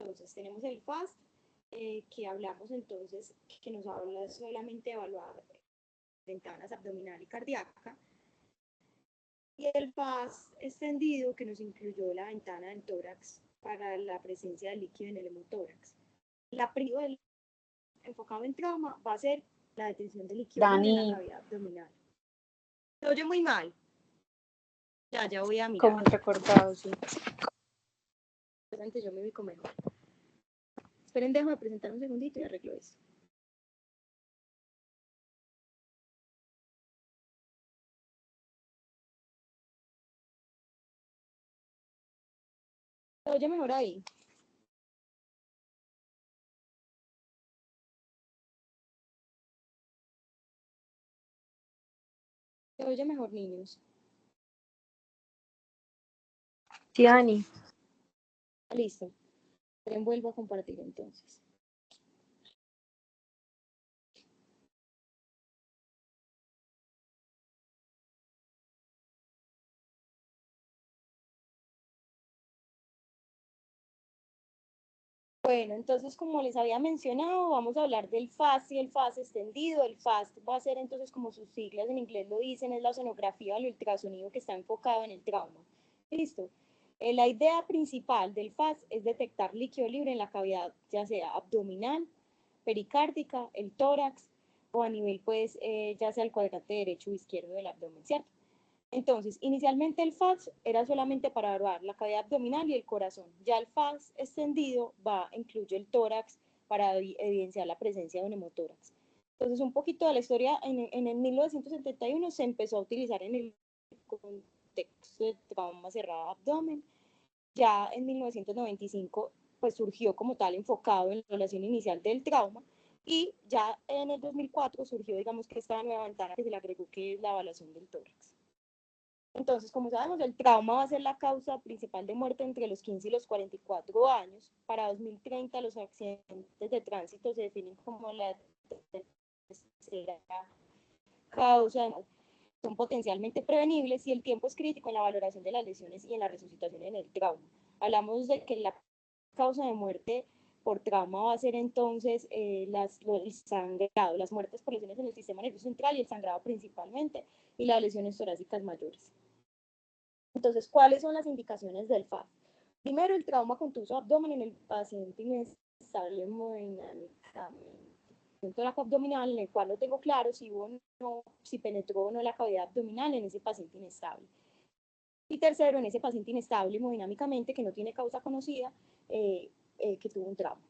Entonces tenemos el FAST, que hablamos entonces, que nos habla solamente de evaluar ventanas abdominal y cardíaca, y el FAST extendido, que nos incluyó la ventana del tórax para la presencia de líquido en el hemotórax. La primera enfocado en trauma va a ser la detención de líquido en la cavidad abdominal. Se oye muy mal. Ya voy a mirar. Como recortado, sí. Antes yo me ubico mejor. Esperen, dejo de presentar un segundito y arreglo esto. ¿Se oye mejor ahí? ¿Se oye mejor, niños? Sí, Dani. Listo. Vuelvo a compartir entonces. Bueno, entonces como les había mencionado, vamos a hablar del FAST y el FAST extendido. El FAST va a ser entonces, como sus siglas en inglés lo dicen, es la sonografía del ultrasonido que está enfocado en el trauma. Listo. La idea principal del FAST es detectar líquido libre en la cavidad, ya sea abdominal, pericárdica, el tórax o a nivel, pues, ya sea el cuadrante derecho o izquierdo del abdomen, ¿cierto? Entonces, inicialmente el FAST era solamente para evaluar la cavidad abdominal y el corazón. Ya el FAST extendido incluye el tórax para evidenciar la presencia de un hemotórax. Entonces, un poquito de la historia, en el 1971 se empezó a utilizar en el contexto de trauma cerrado abdomen. Ya en 1995 pues surgió como tal enfocado en la evaluación inicial del trauma, y ya en el 2004 surgió, digamos, que esta nueva ventana que se le agregó, que es la evaluación del tórax. Entonces, como sabemos, el trauma va a ser la causa principal de muerte entre los 15 y los 44 años. Para 2030, los accidentes de tránsito se definen como la tercera causa. Son potencialmente prevenibles y el tiempo es crítico en la valoración de las lesiones y en la resucitación en el trauma. Hablamos de que la causa de muerte por trauma va a ser entonces el sangrado, las muertes por lesiones en el sistema nervioso central y el sangrado principalmente, y las lesiones torácicas mayores. Entonces, ¿cuáles son las indicaciones del FAST? Primero, el trauma contuso abdomen en el paciente inestable hemodinámicamente. El tórax abdominal, en el cual no tengo claro si penetró o no la cavidad abdominal en ese paciente inestable. Y tercero, en ese paciente inestable hemodinámicamente que no tiene causa conocida, que tuvo un trauma.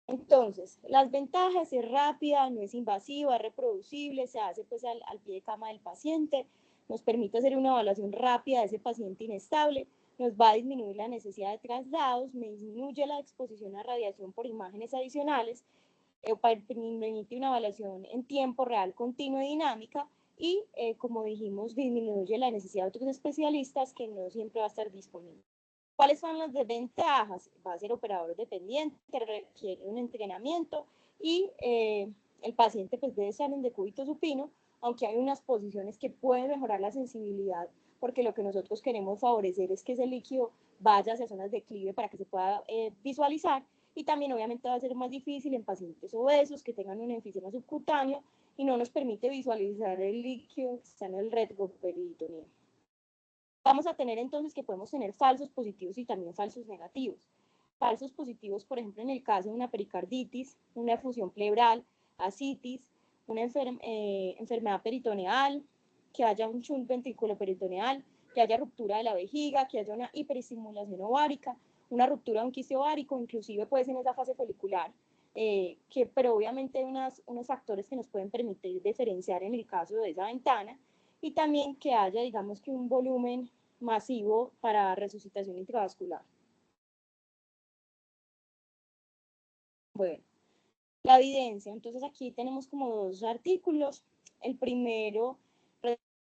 Entonces, las ventajas: es rápida, no es invasiva, es reproducible, se hace pues al pie de cama del paciente, nos permite hacer una evaluación rápida de ese paciente inestable, nos va a disminuir la necesidad de traslados, me disminuye la exposición a radiación por imágenes adicionales, permite una evaluación en tiempo real, continua y dinámica, y como dijimos, disminuye la necesidad de otros especialistas que no siempre va a estar disponible. ¿Cuáles son las desventajas? Va a ser operador dependiente, requiere un entrenamiento, y el paciente pues debe estar en decúbito supino, aunque hay unas posiciones que pueden mejorar la sensibilidad, porque lo que nosotros queremos favorecer es que ese líquido vaya hacia zonas de declive para que se pueda visualizar, y también obviamente va a ser más difícil en pacientes obesos que tengan un enfisema subcutáneo y no nos permite visualizar el líquido que está en el retroperitoneo. Vamos a tener entonces que podemos tener falsos positivos y también falsos negativos. Falsos positivos, por ejemplo, en el caso de una pericarditis, una efusión pleural, ascitis, una enfermedad peritoneal, que haya un shunt ventriculoperitoneal, que haya ruptura de la vejiga, que haya una hiperestimulación ovárica, una ruptura de un quiste ovárico, inclusive puede ser en esa fase folicular, pero obviamente hay unos factores que nos pueden permitir diferenciar en el caso de esa ventana, y también que haya, digamos, que un volumen masivo para resucitación intravascular. Bueno, la evidencia. Entonces aquí tenemos como dos artículos. El primero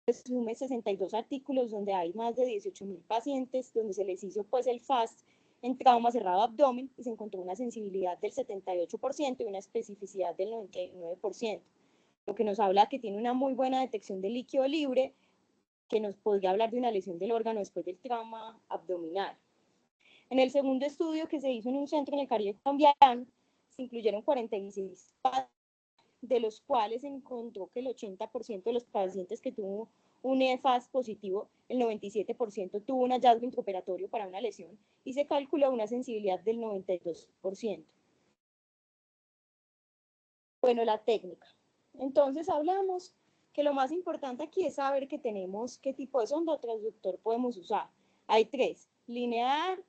resume 62 artículos donde hay más de 18.000 pacientes, donde se les hizo pues el FAST en trauma cerrado abdomen y se encontró una sensibilidad del 78% y una especificidad del 99%, lo que nos habla que tiene una muy buena detección de líquido libre, que nos podría hablar de una lesión del órgano después del trauma abdominal. En el segundo estudio que se hizo en un centro en el Caribe colombiano, se incluyeron 46 pacientes, de los cuales se encontró que el 80% de los pacientes que tuvo un EFAS positivo, el 97% tuvo un hallazgo intraoperatorio para una lesión y se calculó una sensibilidad del 92%. Bueno, la técnica. Entonces hablamos que lo más importante aquí es saber que tenemos qué tipo de sonda o transductor podemos usar. Hay tres: lineal,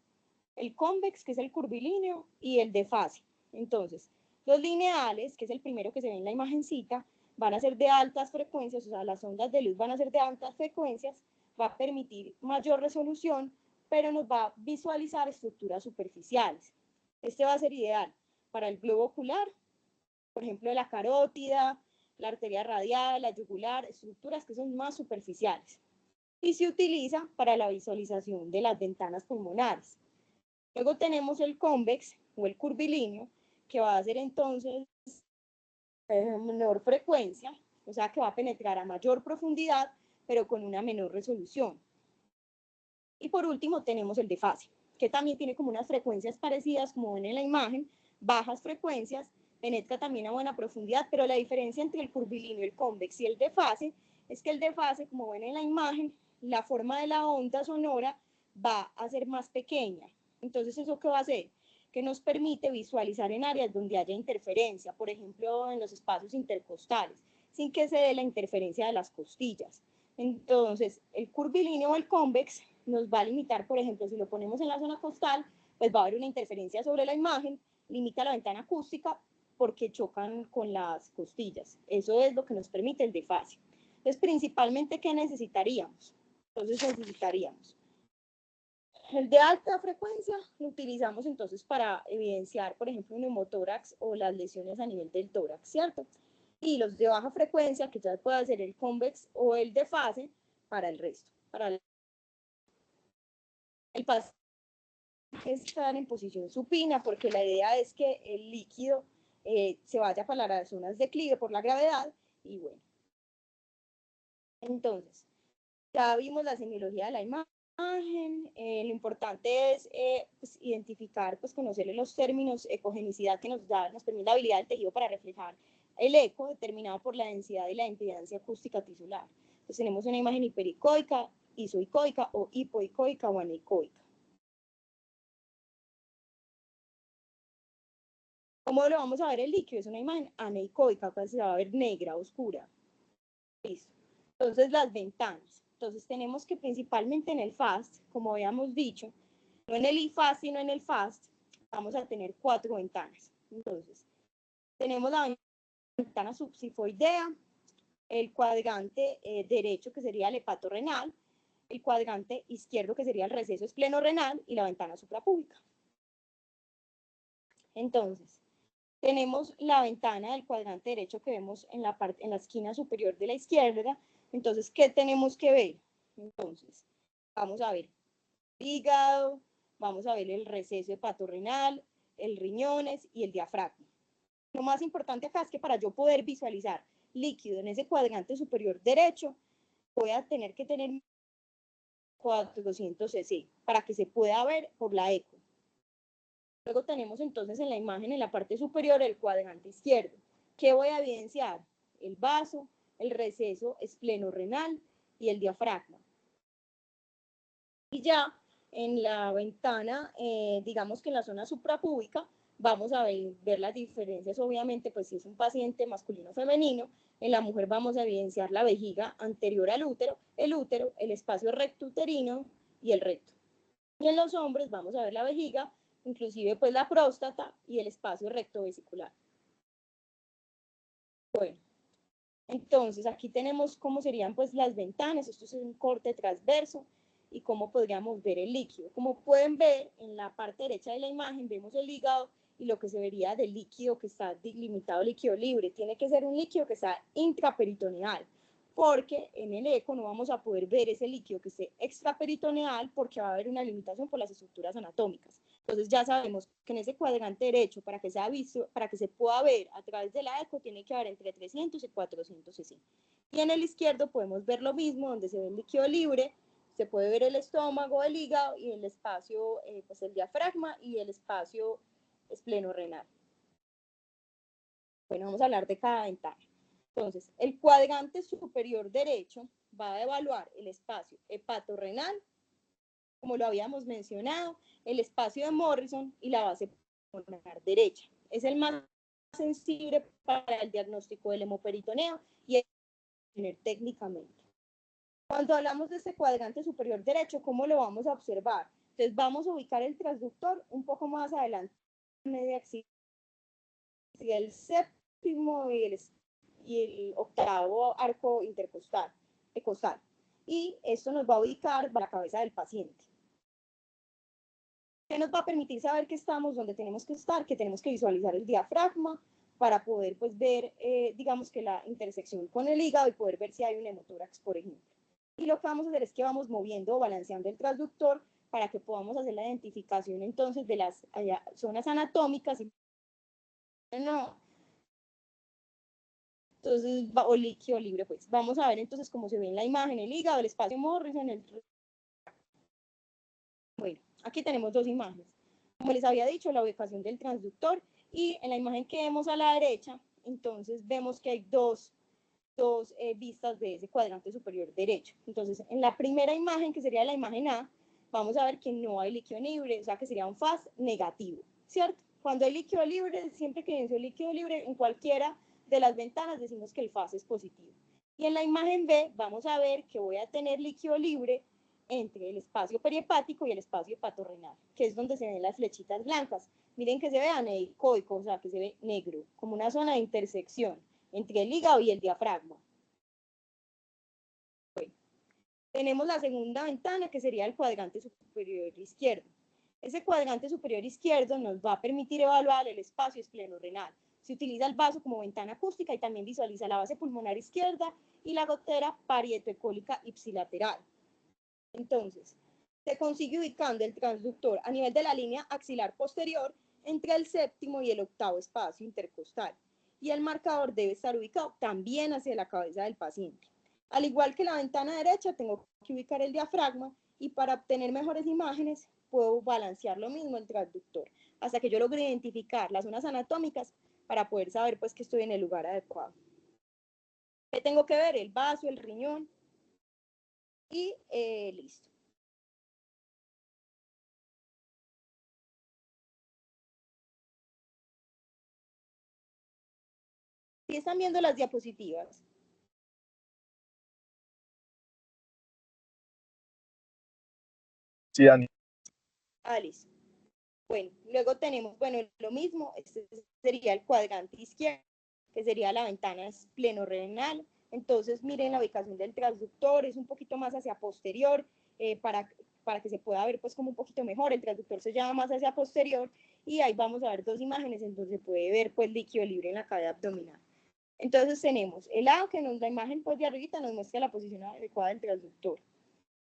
el convex, que es el curvilíneo, y el de fase. Entonces, los lineales, que es el primero que se ve en la imagencita, van a ser de altas frecuencias, o sea, las ondas de luz van a ser de altas frecuencias, va a permitir mayor resolución, pero nos va a visualizar estructuras superficiales. Este va a ser ideal para el globo ocular, por ejemplo, la carótida, la arteria radial, la yugular, estructuras que son más superficiales. Y se utiliza para la visualización de las ventanas pulmonares. Luego tenemos el convex o el curvilíneo, que va a ser entonces menor frecuencia, o sea que va a penetrar a mayor profundidad, pero con una menor resolución. Y por último tenemos el de fase, que también tiene como unas frecuencias parecidas, como ven en la imagen, bajas frecuencias, penetra también a buena profundidad, pero la diferencia entre el curvilíneo, el convex y el de fase es que el de fase, como ven en la imagen, la forma de la onda sonora va a ser más pequeña. Entonces, ¿eso qué va a hacer? Que nos permite visualizar en áreas donde haya interferencia, por ejemplo, en los espacios intercostales, sin que se dé la interferencia de las costillas. Entonces, el curvilíneo o el convex nos va a limitar, por ejemplo, si lo ponemos en la zona costal, pues va a haber una interferencia sobre la imagen, limita la ventana acústica porque chocan con las costillas. Eso es lo que nos permite el de fase. Entonces, principalmente, ¿qué necesitaríamos? Entonces, necesitaríamos el de alta frecuencia, lo utilizamos entonces para evidenciar, por ejemplo, un neumotórax o las lesiones a nivel del tórax, ¿cierto? Y los de baja frecuencia, que ya puede ser el convex o el de fase, para el resto. Para el paciente estar en posición supina, porque la idea es que el líquido se vaya para las zonas de declive por la gravedad, y bueno. Entonces, ya vimos la semiología de la imagen. Lo importante es pues, identificar, pues conocerle los términos, ecogenicidad, que nos permite la habilidad del tejido para reflejar el eco determinado por la densidad y la impedancia acústica tisular. Entonces tenemos una imagen hipericoica, isoicoica o hipoicoica o anecoica. ¿Cómo lo vamos a ver el líquido? Es una imagen anecoica, pues se va a ver negra, oscura. Listo. Entonces las ventanas. Entonces tenemos que principalmente en el FAST, como habíamos dicho, no en el IFAST, sino en el FAST, vamos a tener 4 ventanas. Entonces, tenemos la ventana subsifoidea, el cuadrante derecho, que sería el hepato renal, el cuadrante izquierdo, que sería el receso espleno-renal, y la ventana suprapúbica. Entonces, tenemos la ventana del cuadrante derecho que vemos en la esquina superior de la izquierda. Entonces, ¿qué tenemos que ver? Entonces, vamos a ver hígado, vamos a ver el receso hepatorrenal, el riñones y el diafragma. Lo más importante acá es que para yo poder visualizar líquido en ese cuadrante superior derecho, voy a tener que tener 400 cc para que se pueda ver por la eco. Luego tenemos entonces en la imagen, en la parte superior, el cuadrante izquierdo. ¿Qué voy a evidenciar? El vaso, el receso espleno-renal y el diafragma. Y ya en la ventana, digamos que en la zona suprapúbica, vamos a ver las diferencias, obviamente, pues si es un paciente masculino o femenino. En la mujer vamos a evidenciar la vejiga anterior al útero, el espacio recto uterino y el recto. Y en los hombres vamos a ver la vejiga, inclusive pues la próstata y el espacio recto vesicular. Bueno, entonces aquí tenemos cómo serían pues las ventanas. Esto es un corte transverso y cómo podríamos ver el líquido. Como pueden ver, en la parte derecha de la imagen vemos el hígado y lo que se vería del líquido que está delimitado, líquido libre. Tiene que ser un líquido que está intraperitoneal, porque en el eco no vamos a poder ver ese líquido que esté extraperitoneal porque va a haber una limitación por las estructuras anatómicas. Entonces ya sabemos que en ese cuadrante derecho, para que sea visto, para que se pueda ver a través de la eco, tiene que haber entre 300 y 400 cc. Y en el izquierdo podemos ver lo mismo, donde se ve el líquido libre, se puede ver el estómago, el hígado y el espacio, pues el diafragma y el espacio esplenorrenal. Bueno, vamos a hablar de cada ventana. Entonces, el cuadrante superior derecho va a evaluar el espacio hepatorrenal, como lo habíamos mencionado, el espacio de Morrison y la base pulmonar derecha. Es el más sensible para el diagnóstico del hemoperitoneo y tener técnicamente. Cuando hablamos de este cuadrante superior derecho, ¿cómo lo vamos a observar? Entonces vamos a ubicar el transductor un poco más adelante, media axila, el séptimo y el octavo arco intercostal, costal. Y esto nos va a ubicar la cabeza del paciente. ¿Qué nos va a permitir saber que estamos donde tenemos que estar? Que tenemos que visualizar el diafragma para poder pues, ver, digamos que la intersección con el hígado y poder ver si hay un hemotórax, por ejemplo. Y lo que vamos a hacer es que vamos moviendo o balanceando el transductor para que podamos hacer la identificación entonces de las zonas anatómicas y no. Entonces, o líquido libre, pues. Vamos a ver entonces cómo se ve en la imagen el hígado, el espacio Morrison, Bueno, aquí tenemos dos imágenes. Como les había dicho, la ubicación del transductor y en la imagen que vemos a la derecha, entonces vemos que hay dos vistas de ese cuadrante superior derecho. Entonces, en la primera imagen, que sería la imagen A, vamos a ver que no hay líquido libre, o sea que sería un FAS negativo, ¿cierto? Cuando hay líquido libre, siempre que venció líquido libre, en cualquiera de las ventanas decimos que el FAS es positivo. Y en la imagen B, vamos a ver que voy a tener líquido libre entre el espacio perihepático y el espacio hepatorrenal, que es donde se ven las flechitas blancas. Miren que se ve anecoico, o sea, que se ve negro, como una zona de intersección entre el hígado y el diafragma. Bueno, tenemos la segunda ventana, que sería el cuadrante superior izquierdo. Ese cuadrante superior izquierdo nos va a permitir evaluar el espacio esplenorrenal. Se utiliza el vaso como ventana acústica y también visualiza la base pulmonar izquierda y la gotera parietoecólica ipsilateral. Entonces, se consigue ubicando el transductor a nivel de la línea axilar posterior entre el séptimo y el octavo espacio intercostal. Y el marcador debe estar ubicado también hacia la cabeza del paciente. Al igual que la ventana derecha, tengo que ubicar el diafragma y para obtener mejores imágenes puedo balancear lo mismo el transductor hasta que yo logre identificar las zonas anatómicas para poder saber pues que estoy en el lugar adecuado. ¿Qué tengo que ver? El vaso, el riñón y listo. ¿Sí están viendo las diapositivas? Sí, Dani. Ah, listo. Bueno, luego tenemos, bueno, lo mismo, este sería el cuadrante izquierdo, que sería la ventana esplenorrenal. Entonces, miren la ubicación del transductor, es un poquito más hacia posterior, para que se pueda ver pues como un poquito mejor. El transductor se llama más hacia posterior y ahí vamos a ver dos imágenes en donde se puede ver pues líquido libre en la cavidad abdominal. Entonces tenemos el A, que nos la imagen pues de arribita nos muestra la posición adecuada del transductor.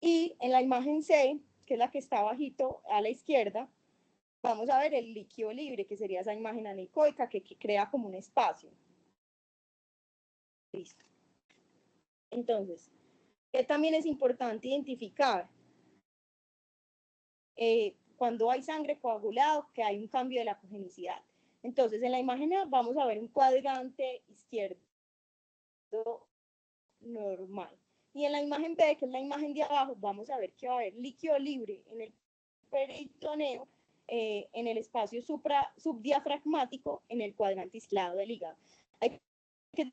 Y en la imagen C, que es la que está bajito a la izquierda, vamos a ver el líquido libre, que sería esa imagen anecoica que crea como un espacio. Listo. Entonces, ¿qué también es importante identificar? Cuando hay sangre coagulado, que hay un cambio de la cogenicidad. Entonces, en la imagen A vamos a ver un cuadrante izquierdo normal. Y en la imagen B, que es la imagen de abajo, vamos a ver que va a haber líquido libre en el peritoneo, en el espacio subdiafragmático, en el cuadrante aislado del hígado. Hay que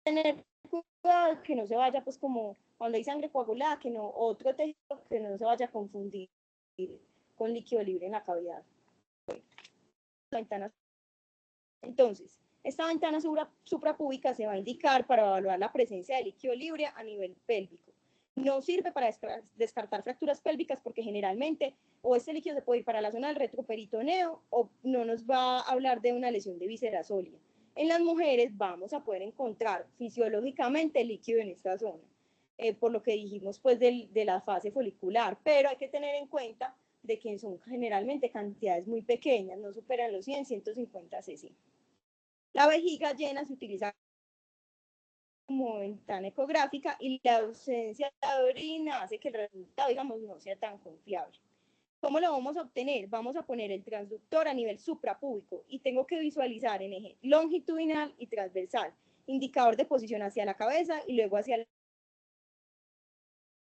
tener cuidado que no se vaya, pues como cuando hay sangre coagulada, que no, otro tejido que no se vaya a confundir con líquido libre en la cavidad. Entonces, esta ventana suprapúbica se va a indicar para evaluar la presencia de líquido libre a nivel pélvico. No sirve para descartar fracturas pélvicas porque generalmente o este líquido se puede ir para la zona del retroperitoneo o no nos va a hablar de una lesión de víscera sólida. En las mujeres vamos a poder encontrar fisiológicamente líquido en esta zona, por lo que dijimos pues de la fase folicular, pero hay que tener en cuenta de que son generalmente cantidades muy pequeñas, no superan los 100, 150 cc. La vejiga llena se utiliza como ventana ecográfica y la ausencia de orina hace que el resultado, digamos, no sea tan confiable. ¿Cómo lo vamos a obtener? Vamos a poner el transductor a nivel suprapúbico y tengo que visualizar en eje longitudinal y transversal, indicador de posición hacia la cabeza y luego hacia el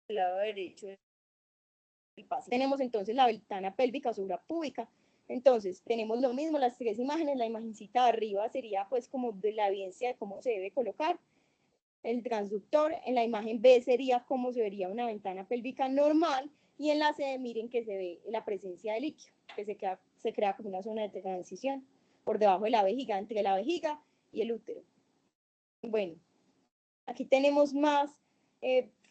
lado derecho del paciente. Tenemos entonces la ventana pélvica suprapúbica. Entonces, tenemos lo mismo, las tres imágenes, la imagencita de arriba sería pues como de la evidencia de cómo se debe colocar el transductor, en la imagen B sería cómo se vería una ventana pélvica normal, y en la C miren que se ve la presencia de líquido, que se crea como una zona de transición por debajo de la vejiga, entre la vejiga y el útero. Bueno, aquí tenemos más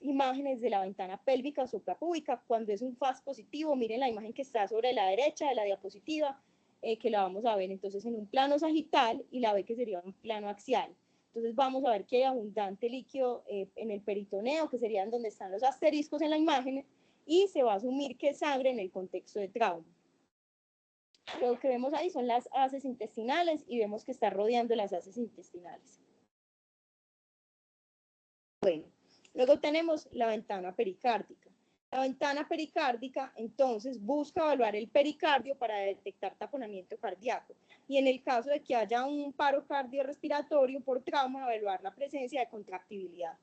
imágenes de la ventana pélvica suprapúbica. Cuando es un FAS positivo, miren la imagen que está sobre la derecha de la diapositiva, que la vamos a ver entonces en un plano sagital, y la B que sería un plano axial. Entonces vamos a ver que hay abundante líquido en el peritoneo, que serían donde están los asteriscos en la imagen, y se va a asumir que es sangre en el contexto de trauma. Lo que vemos ahí son las haces intestinales y vemos que está rodeando las haces intestinales. Bueno, luego tenemos la ventana pericárdica. La ventana pericárdica, entonces, busca evaluar el pericardio para detectar taponamiento cardíaco. Y en el caso de que haya un paro cardiorrespiratorio por trauma, evaluar la presencia de contractibilidad.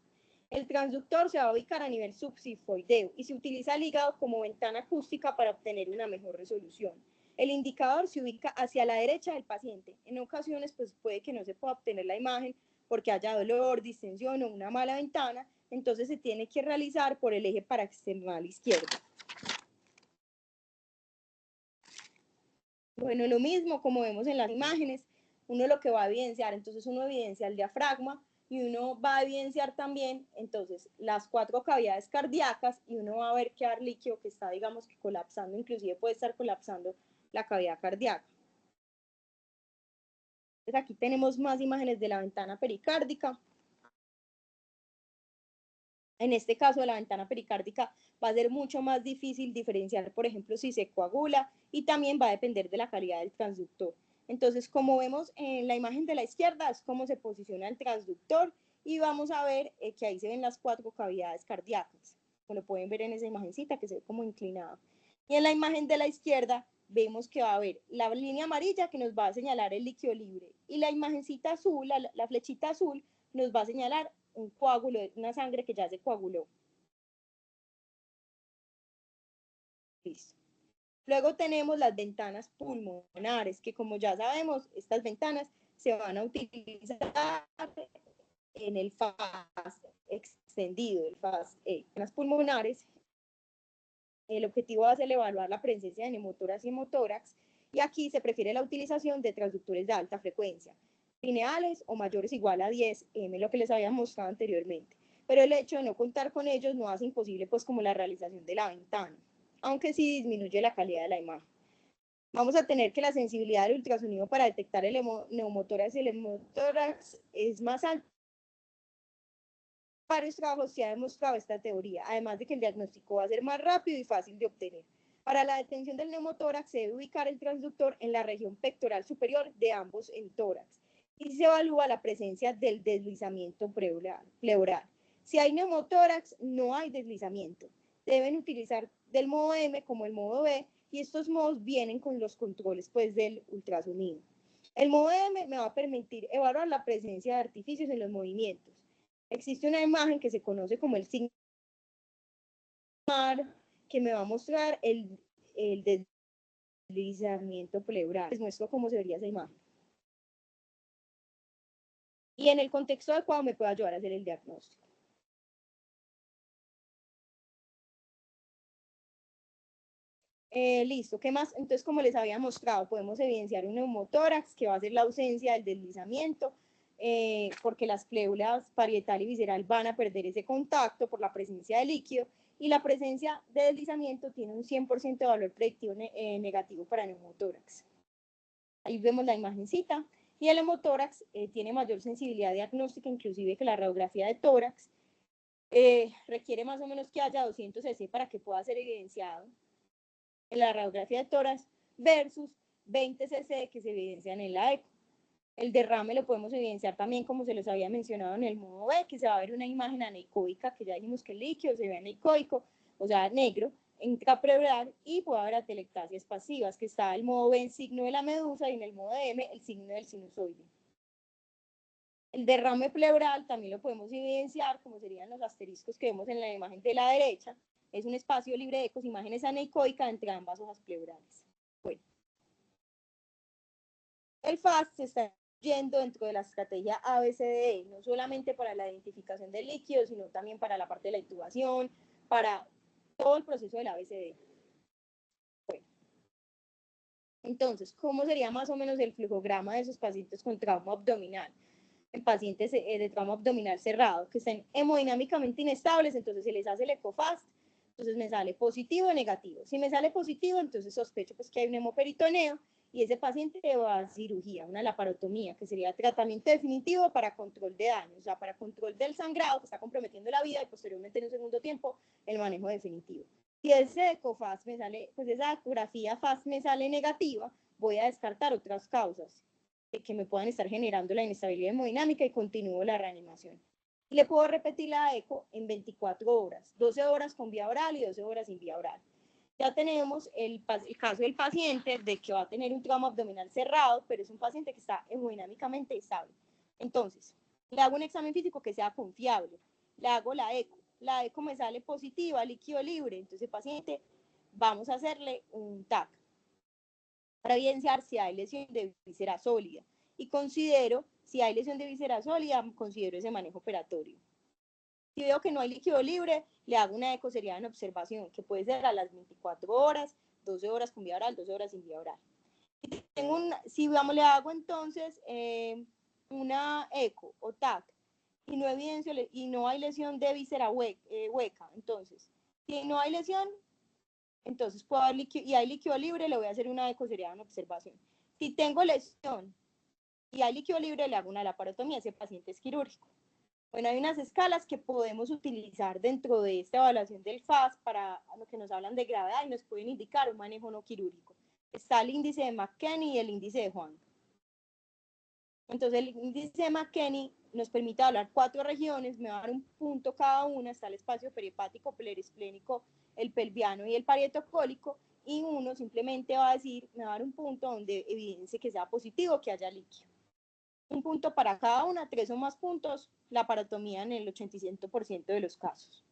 El transductor se va a ubicar a nivel subsifoideo y se utiliza el hígado como ventana acústica para obtener una mejor resolución. El indicador se ubica hacia la derecha del paciente. En ocasiones, pues puede que no se pueda obtener la imagen porque haya dolor, distensión o una mala ventana, entonces se tiene que realizar por el eje paraexternal izquierdo. Bueno, lo mismo como vemos en las imágenes, uno lo que va a evidenciar, entonces uno evidencia el diafragma y uno va a evidenciar también, entonces, las 4 cavidades cardíacas, y uno va a ver que hay líquido que está, digamos, que colapsando, inclusive puede estar colapsando la cavidad cardíaca. Entonces aquí tenemos más imágenes de la ventana pericárdica. En este caso de la ventana pericárdica va a ser mucho más difícil diferenciar, por ejemplo, si se coagula, y también va a depender de la calidad del transductor. Entonces, como vemos en la imagen de la izquierda, es cómo se posiciona el transductor, y vamos a ver que ahí se ven las 4 cavidades cardíacas, como lo pueden ver en esa imagencita que se ve como inclinada. Y en la imagen de la izquierda vemos que va a haber la línea amarilla que nos va a señalar el líquido libre, y la imagencita azul, la flechita azul, nos va a señalar un coágulo, una sangre que ya se coaguló. Listo. Luego tenemos las ventanas pulmonares, que como ya sabemos, estas ventanas se van a utilizar en el FAS extendido, el FAS E. En las pulmonares, el objetivo va a ser evaluar la presencia de neumotórax y hemotórax, y aquí se prefiere la utilización de transductores de alta frecuencia, lineales o mayores o igual a 10 M, lo que les había mostrado anteriormente. Pero el hecho de no contar con ellos no hace imposible pues como la realización de la ventana, aunque sí disminuye la calidad de la imagen. Vamos a tener que la sensibilidad del ultrasonido para detectar el neumotórax y el hemotórax es más alta. Varios trabajos se ha demostrado esta teoría, además de que el diagnóstico va a ser más rápido y fácil de obtener. Para la detención del neumotórax se debe ubicar el transductor en la región pectoral superior de ambos entórax y se evalúa la presencia del deslizamiento pleural. Si hay neumotórax, no hay deslizamiento. Deben utilizar del modo M como el modo B, y estos modos vienen con los controles pues del ultrasonido. El modo M me va a permitir evaluar la presencia de artificios en los movimientos. Existe una imagen que se conoce como el signo que me va a mostrar el deslizamiento pleural. Les muestro cómo se vería esa imagen. Y en el contexto adecuado me puede ayudar a hacer el diagnóstico. Listo, ¿qué más? Entonces, como les había mostrado, podemos evidenciar un neumotórax, que va a ser la ausencia del deslizamiento, porque las pléulas parietal y visceral van a perder ese contacto por la presencia de líquido, y la presencia de deslizamiento tiene un 100% de valor predictivo negativo para neumotórax. Ahí vemos la imagencita, y el hemotórax tiene mayor sensibilidad diagnóstica, inclusive que la radiografía de tórax. Requiere más o menos que haya 200 cc para que pueda ser evidenciado en la radiografía de tórax versus 20 cc que se evidencian en la eco. El derrame lo podemos evidenciar también, como se los había mencionado en el modo B, que se va a ver una imagen anecoica, que ya dijimos que el líquido se ve anecoico, o sea, negro, intrapleural, y puede haber atelectasias pasivas, que está el modo B en signo de la medusa y en el modo M el signo del sinusoide. El derrame pleural también lo podemos evidenciar, como serían los asteriscos que vemos en la imagen de la derecha. Es un espacio libre de ecos, imágenes anecoicas entre ambas hojas pleurales. Bueno, el FAST se está yendo dentro de la estrategia ABCDE, no solamente para la identificación del líquido, sino también para la parte de la intubación, para todo el proceso del ABCDE. Bueno, entonces, ¿cómo sería más o menos el flujograma de esos pacientes con trauma abdominal? En pacientes de trauma abdominal cerrado, que estén hemodinámicamente inestables, entonces se les hace el ECOFAST, entonces me sale positivo o negativo. Si me sale positivo, entonces sospecho pues, que hay un hemoperitoneo, y ese paciente va a cirugía, una laparotomía, que sería tratamiento definitivo para control de daño, o sea, para control del sangrado que está comprometiendo la vida y posteriormente en un segundo tiempo el manejo definitivo. Si ese ECOFAST me sale, pues esa ecografía FAST me sale negativa, voy a descartar otras causas que me puedan estar generando la inestabilidad hemodinámica y continúo la reanimación. Y le puedo repetir la eco en 24 horas, 12 horas con vía oral y 12 horas sin vía oral. Ya tenemos el caso del paciente de que va a tener un trauma abdominal cerrado, pero es un paciente que está hemodinámicamente estable. Entonces, le hago un examen físico que sea confiable, le hago la eco me sale positiva, líquido libre, entonces el paciente, vamos a hacerle un TAC para evidenciar si hay lesión de víscera sólida. Y considero, si hay lesión de víscera sólida, considero ese manejo operatorio. Si veo que no hay líquido libre, le hago una ecoseriada en observación, que puede ser a las 24 horas, 12 horas con vía oral, 12 horas sin vía oral. Si vamos, le hago entonces una eco o TAC y no evidencio y no hay lesión de víscera hueca, entonces, si no hay lesión, entonces puedo haber líquido, y hay líquido libre, le voy a hacer una ecoseriada en observación. Si tengo lesión y hay líquido libre, le hago una laparotomía, ese paciente es quirúrgico. Bueno, hay unas escalas que podemos utilizar dentro de esta evaluación del FAS para lo que nos hablan de gravedad y nos pueden indicar un manejo no quirúrgico. Está el índice de McKenney y el índice de Juan. Entonces, el índice de McKenney nos permite hablar 4 regiones, me va a dar un punto cada una, está el espacio perihepático, perisplénico, el pelviano y el parietocólico, y uno simplemente va a decir, me va a dar un punto donde evidencie que sea positivo, que haya líquido. Un punto para cada una, 3 o más puntos, la laparotomía en el 85% de los casos.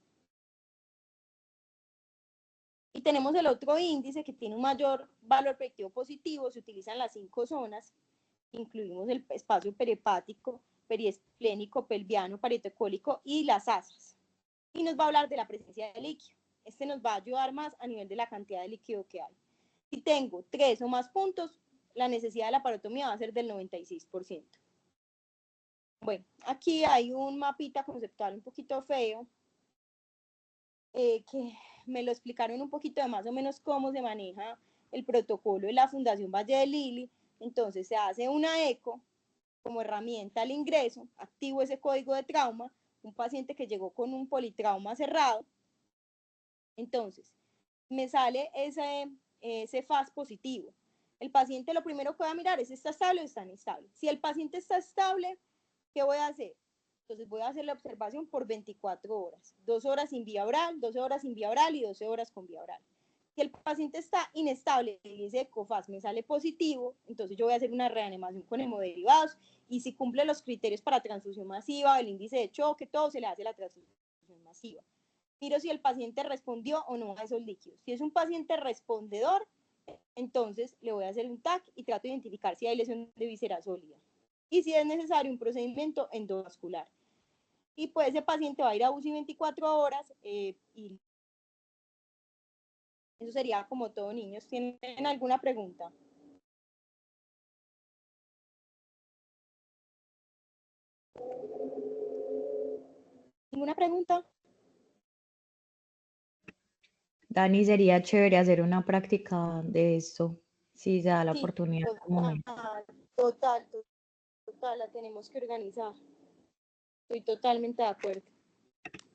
Y tenemos el otro índice que tiene un mayor valor predictivo positivo, se utilizan las 5 zonas, incluimos el espacio perihepático, periesplénico, pelviano, parietocólico y las asas. Y nos va a hablar de la presencia de líquido. Este nos va a ayudar más a nivel de la cantidad de líquido que hay. Si tengo 3 o más puntos, la necesidad de la laparotomía va a ser del 96%. Bueno, aquí hay un mapita conceptual un poquito feo, que me lo explicaron un poquito de más o menos cómo se maneja el protocolo de la Fundación Valle de Lili. Entonces se hace una eco como herramienta al ingreso, activo ese código de trauma, un paciente que llegó con un politrauma cerrado. Entonces, me sale ese FAS positivo. El paciente lo primero que voy a mirar es si está estable o está inestable. Si el paciente está estable, ¿qué voy a hacer? Entonces voy a hacer la observación por 24 horas, 2 horas sin vía oral, 12 horas sin vía oral y 12 horas con vía oral. Si el paciente está inestable y ese ECOFAS me sale positivo, entonces yo voy a hacer una reanimación con hemoderivados, y si cumple los criterios para transfusión masiva, el índice de choque, todo, se le hace la transfusión masiva. Miro si el paciente respondió o no a esos líquidos. Si es un paciente respondedor, entonces le voy a hacer un TAC y trato de identificar si hay lesión de víscera sólida. Y si es necesario un procedimiento endovascular. Y pues ese paciente va a ir a UCI 24 horas y eso sería como todo, niños. ¿Tienen alguna pregunta? ¿Ninguna pregunta? Dani, sería chévere hacer una práctica de esto, si se da la Sí, oportunidad. total, la tenemos que organizar. Estoy totalmente de acuerdo.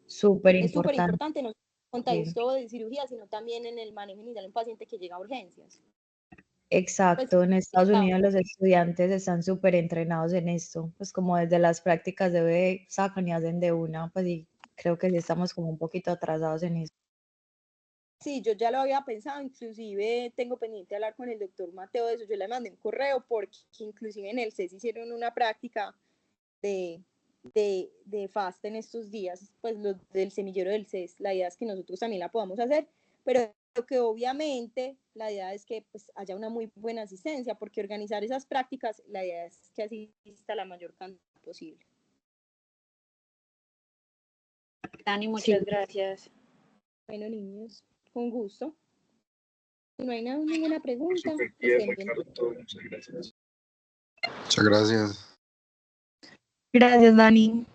Súper Es súper importante. importante, no contexto de cirugía, sino también en el manejo inicial de un paciente que llega a urgencias. Exacto, en Estados claro. Unidos los estudiantes están súper entrenados en esto, pues como desde las prácticas sacan y hacen de una, pues y creo que sí estamos como un poquito atrasados en eso. Sí, yo ya lo había pensado, inclusive tengo pendiente hablar con el doctor Mateo de eso, yo le mandé un correo porque inclusive en el CES hicieron una práctica de, de FAST en estos días, pues los del semillero del CES, la idea es que nosotros también la podamos hacer, pero que obviamente la idea es que pues, haya una muy buena asistencia, porque organizar esas prácticas, la idea es que asista la mayor cantidad posible. Dani, Sí, muchas gracias. Bueno, niños, con gusto. Si no hay ninguna pregunta, Súper que bien, estén muy bien. claro todo. Muchas gracias. Muchas gracias. Gracias, Dani.